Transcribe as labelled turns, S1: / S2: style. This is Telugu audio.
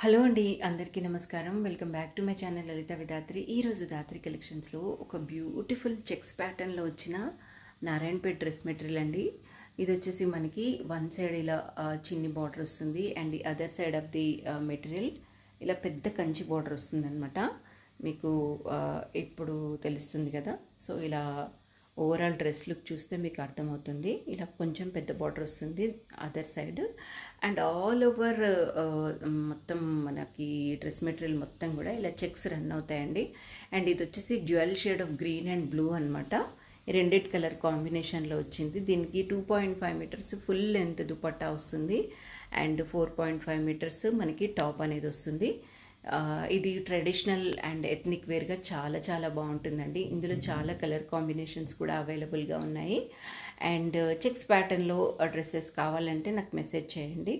S1: హలో అండి, అందరికీ నమస్కారం. Welcome back to my channel Lalitha Vidhatri. ఈరోజు ధాత్రి కలెక్షన్స్లో ఒక బ్యూటిఫుల్ చెక్స్ ప్యాటర్న్లో వచ్చిన నారాయణపేట్ డ్రెస్ మెటీరియల్ అండి. ఇది వచ్చేసి మనకి వన్ సైడ్ ఇలా చిన్ని బార్డర్ వస్తుంది and the other side of the material ఇలా పెద్ద కంచి బార్డర్ వస్తుంది అనమాట. మీకు ఇప్పుడు తెలుస్తుంది కదా. సో ఇలా ఓవరాల్ డ్రెస్ లుక్ చూస్తే మీకు అర్థమవుతుంది. ఇలా కొంచెం పెద్ద బార్డర్ వస్తుంది other side and all over మొత్తం మనకి డ్రెస్ మెటీరియల్ మొత్తం కూడా ఇలా చెక్స్ రన్ అవుతాయండి. అండ్ ఇది వచ్చేసి dual shade of green and blue అనమాట. రెండిట్ కలర్ కాంబినేషన్లో వచ్చింది. దీనికి 2.5 మీటర్స్ ఫుల్ లెంత్ దుపట్టా వస్తుంది అండ్ 4.5 మీటర్స్ మనకి టాప్ అనేది వస్తుంది. ఇది ట్రెడిషనల్ అండ్ ఎథ్నిక్ వేర్గా చాలా చాలా బాగుంటుందండి. ఇందులో చాలా కలర్ కాంబినేషన్స్ కూడా అవైలబుల్గా ఉన్నాయి. అండ్ చెక్స్ ప్యాటర్న్లో డ్రెస్సెస్ కావాలంటే నాకు మెసేజ్ చేయండి.